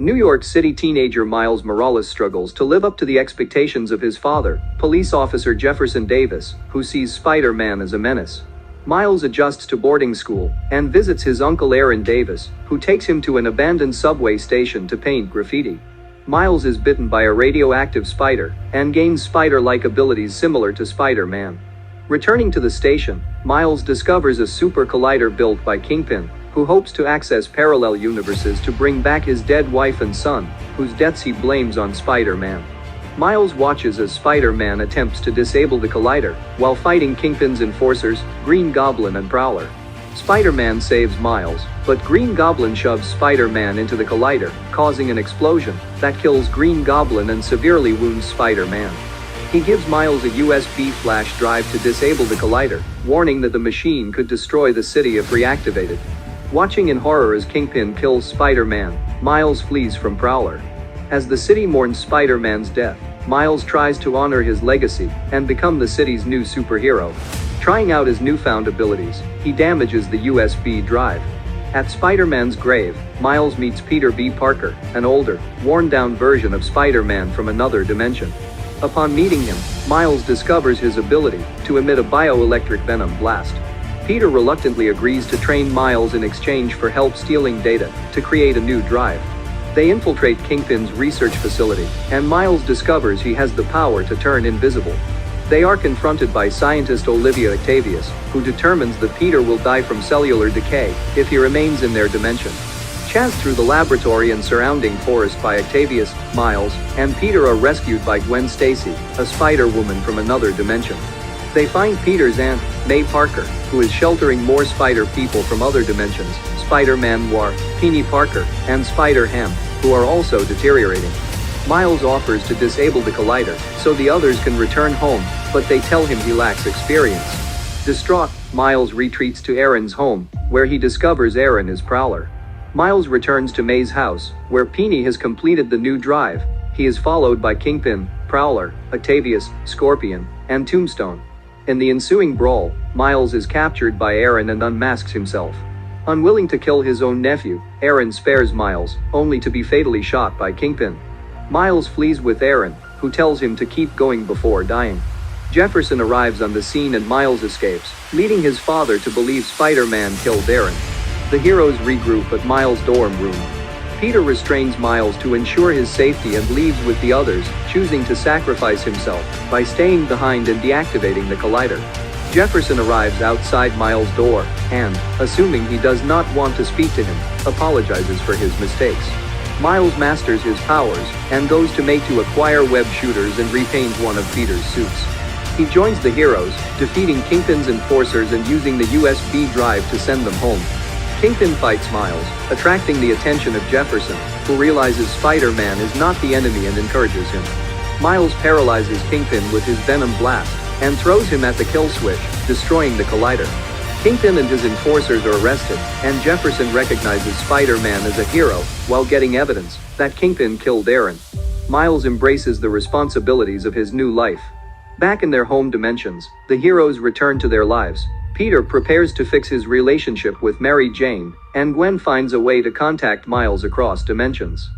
New York City teenager Miles Morales struggles to live up to the expectations of his father, police officer Jefferson Davis, who sees Spider-Man as a menace. Miles adjusts to boarding school and visits his uncle Aaron Davis, who takes him to an abandoned subway station to paint graffiti. Miles is bitten by a radioactive spider and gains spider-like abilities similar to Spider-Man. Returning to the station, Miles discovers a super collider built by Kingpin, who hopes to access parallel universes to bring back his dead wife and son, whose deaths he blames on Spider-Man. Miles watches as Spider-Man attempts to disable the collider, while fighting Kingpin's enforcers, Green Goblin and Prowler. Spider-Man saves Miles, but Green Goblin shoves Spider-Man into the collider, causing an explosion that kills Green Goblin and severely wounds Spider-Man. He gives Miles a USB flash drive to disable the collider, warning that the machine could destroy the city if reactivated. Watching in horror as Kingpin kills Spider-Man, Miles flees from Prowler. As the city mourns Spider-Man's death, Miles tries to honor his legacy and become the city's new superhero. Trying out his newfound abilities, he damages the USB drive. At Spider-Man's grave, Miles meets Peter B. Parker, an older, worn-down version of Spider-Man from another dimension. Upon meeting him, Miles discovers his ability to emit a bioelectric venom blast. Peter reluctantly agrees to train Miles in exchange for help stealing data to create a new drive. They infiltrate Kingpin's research facility, and Miles discovers he has the power to turn invisible. They are confronted by scientist Olivia Octavius, who determines that Peter will die from cellular decay if he remains in their dimension. Chased through the laboratory and surrounding forest by Octavius, Miles and Peter are rescued by Gwen Stacy, a Spider-Woman from another dimension. They find Peter's aunt, May Parker, who is sheltering more spider people from other dimensions, Spider-Man Noir, Peony Parker, and Spider-Ham, who are also deteriorating. Miles offers to disable the collider so the others can return home, but they tell him he lacks experience. Distraught, Miles retreats to Aaron's home, where he discovers Aaron is Prowler. Miles returns to May's house, where Peony has completed the new drive. He is followed by Kingpin, Prowler, Octavius, Scorpion, and Tombstone. In the ensuing brawl, Miles is captured by Aaron and unmasks himself. Unwilling to kill his own nephew, Aaron spares Miles, only to be fatally shot by Kingpin. Miles flees with Aaron, who tells him to keep going before dying. Jefferson arrives on the scene and Miles escapes, leading his father to believe Spider-Man killed Aaron. The heroes regroup at Miles' dorm room. Peter restrains Miles to ensure his safety and leaves with the others, choosing to sacrifice himself by staying behind and deactivating the collider. Jefferson arrives outside Miles' door and, assuming he does not want to speak to him, apologizes for his mistakes. Miles masters his powers and goes to May to acquire web shooters and repaint one of Peter's suits. He joins the heroes, defeating Kingpin's enforcers and using the USB drive to send them home. Kingpin fights Miles, attracting the attention of Jefferson, who realizes Spider-Man is not the enemy and encourages him. Miles paralyzes Kingpin with his venom blast and throws him at the kill switch, destroying the collider. Kingpin and his enforcers are arrested, and Jefferson recognizes Spider-Man as a hero while getting evidence that Kingpin killed Aaron. Miles embraces the responsibilities of his new life. Back in their home dimensions, the heroes return to their lives. Peter prepares to fix his relationship with Mary Jane, and Gwen finds a way to contact Miles across dimensions.